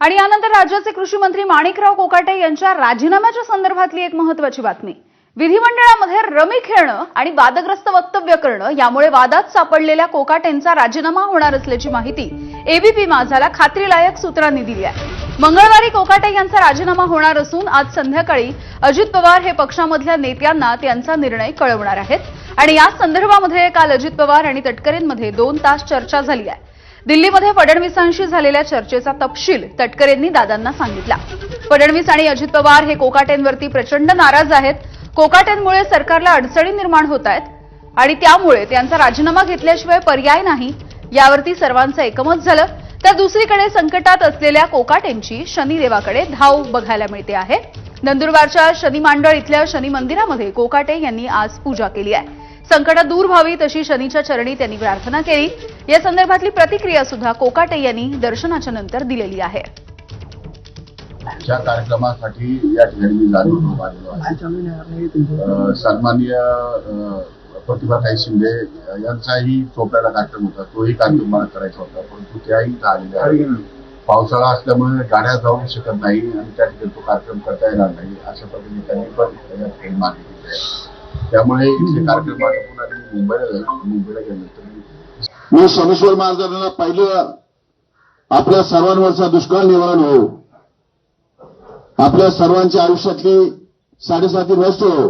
आणि यानंतर राज्याचे कृषी मंत्री माणिकराव कोकाटे यांच्या राजीनाम्याच्या संदर्भातली एक महत्त्वाची बातमी। विधिमंडळामध्ये रमी खेळणं आणि वादग्रस्त वक्तव्य करणं यामुळे वादात सापडलेल्या कोकाटेंचा राजीनामा होणार असल्याची माहिती एबीपी माझाला खात्रीलायक सूत्रांनी दिली आहे। मंगळवारी कोकाटे यांचा राजीनामा होणार असून आज संध्याकाळी अजित पवार हे पक्षामधल्या नेत्यांना त्यांचा निर्णय कळवणार आहेत आणि या संदर्भामध्ये काल अजित पवार आणि तटकरेंमध्ये 2 तास चर्चा झाली आहे। दिल्लीमध्ये फडणवीसांशी झालेल्या चर्चेचा तपशील तटकरेंनी दादांना सांगितला। फडणवीस आणि अजित पवार हे कोकाटेंवरती प्रचंड नाराज आहेत। कोकाटेंमुळे सरकारला अडचणी निर्माण होत आहेत आणि त्यामुळे त्यांचा राजीनामा घेतल्याशिवाय पर्याय नाही, यावरती सर्वांचं एकमत झालं। तर दुसरीकडे संकटात असलेल्या कोकाटेंची शनिदेवाकडे धाव बघायला मिळते आहे। नंदुरबारच्या शनी मांडळ इथल्या शनी मंदिरामध्ये कोकाटे यांनी आज पूजा केली आहे। संकट दूर व्हावी तशी शनीच्या चरणी त्यांनी प्रार्थना केली। या संदर्भातली प्रतिक्रिया सुद्धा कोकाटे यांनी दर्शनाच्या नंतर दिलेली आहे। ज्या कार्यक्रमासाठी या ठिकाणी जाणून आलेलो आहे, सन्माननीय प्रतिभाताई शिंदे यांचाही चोपड्याला कार्यक्रम होता, तोही कार्यक्रम मला करायचा होता, परंतु त्याही झालेल्या आहे। पावसाळा असल्यामुळे गाड्या जाऊ शकत नाही आणि त्या ठिकाणी तो कार्यक्रम करता येणार नाही, अशा पद्धतीने त्यांनी पण या ठिकाणी मागणी केली आहे। त्यामुळे इथले कार्यक्रम आटोपून आम्ही मुंबईला जाईल। मुंबईला गेल्यानंतर मी सोमेश्वर महाराजांना पाहिलं, आपल्या सर्वांवरचा दुष्काळ निवारण हो, आपल्या सर्वांच्या आयुष्यातली 7.5 वर्ष हो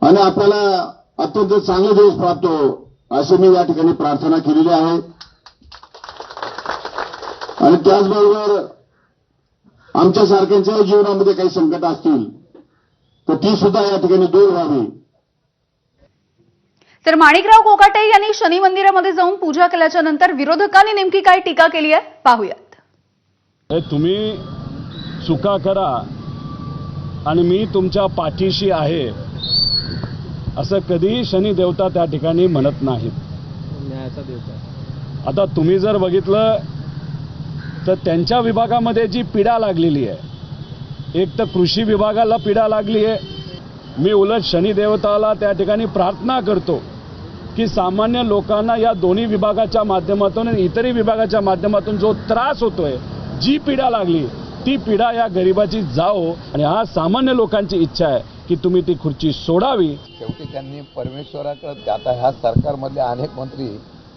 आणि आपल्याला अत्यंत चांगले दिवस प्राप्त हो, अशी मी या ठिकाणी प्रार्थना केलेली आहे। आणि त्याचबरोबर आमच्या सारख्यांच्या जीवनामध्ये काही संकट असतील तर ती सुद्धा या ठिकाणी दूर व्हावी। तर माणिकराव कोकाटे यांनी शनी मंदिरामध्ये जाऊन पूजा केल्याच्या नंतर विरोधकांनी नेमकी काय टीका केली आहे पाहूयात। तुम्ही चुका करा आणि मी तुमच्या पाठीशी आहे असं कधी शनी देवता त्या ठिकाणी म्हणत नाहीत। न्यायाचा देवता। आता तुम्ही जर बघितलं तर त्यांच्या विभागामध्ये जी पीडा लागलेली आहे, एक तर कृषी विभागाला पीडा लागली आहे। मी उलट शनी देवताला त्या ठिकाणी प्रार्थना करतो की सामान्य लोकांना या दोन्ही विभागाच्या माध्यमातून आणि इतरही विभागाच्या माध्यमातून जो त्रास होतोय, जी पीडा लागली ती पीडा या गरिबाची जाओ आणि आज सामान्य लोकांची इच्छा आहे की तुम्ही ती खुर्ची सोडावी। शेवटी त्यांनी परमेश्वराकडे, आता ह्या सरकारमधले अनेक मंत्री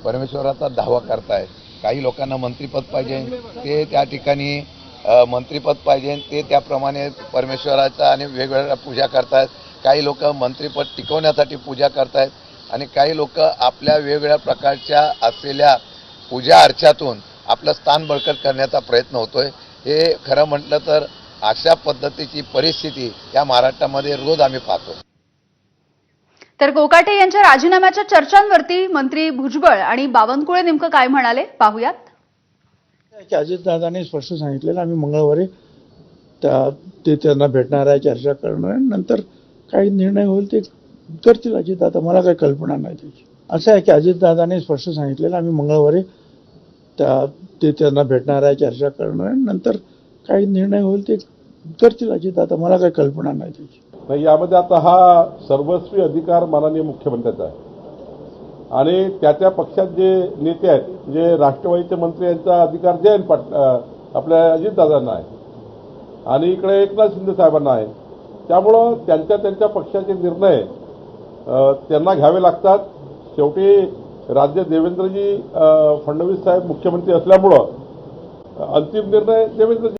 परमेश्वराचा धावा करतायत। काही लोकांना मंत्रिपद पाहिजे, ते त्या ठिकाणी मंत्रिपद पाहिजे, ते त्याप्रमाणे परमेश्वराचा आणि वेगवेगळ्या पूजा करतायत। काही लोक मंत्रिपद टिकवण्यासाठी पूजा करतायत आणि काही लोक आपल्या वेगवेगळ्या प्रकारच्या असलेल्या पूजा अर्चातून आपलं स्थान बळकट करण्याचा प्रयत्न होतोय। हे खरं म्हटलं तर अशा पद्धतीची परिस्थिती या महाराष्ट्रामध्ये रोज आम्ही पाहतो। तर कोकाटे यांच्या राजीनाम्याच्या चर्चांवरती मंत्री भुजबळ आणि बावनकुळे नेमकं काय म्हणाले पाहूयात। अजितदादांनी स्पष्ट सांगितलेलं, आम्ही मंगळवारी ते त्यांना भेटणार आहे, चर्चा करणार आहे, नंतर काही निर्णय होईल ते करतील अजितदादा, मला काही कल्पना नाही त्याची। असं आहे की अजितदादांनी स्पष्ट सांगितलेलं, आम्ही मंगळवारी ते त्यांना भेटणार आहे, चर्चा करणार आहे, नंतर काही निर्णय होईल ते करतील अजितदादा, मला काही कल्पना नाही त्याची। नाही, यामध्ये आता हा सर्वस्वी अधिकार माननीय मुख्यमंत्र्याचा आहे आणि त्या पक्षात जे नेते आहेत, जे राष्ट्रवादीचे मंत्री, यांचा अधिकार जयंत आपल्या अजितदादांना आहे आणि इकडे एकनाथ शिंदे साहेबांना आहे। त्यामुळं त्यांच्या पक्षाचे निर्णय त्यांना घ्यावे लागतात। शेवटी राज्य देवेंद्रजी फडणवीस साहेब मुख्यमंत्री असल्यामुळं अंतिम निर्णय देवेंद्रजी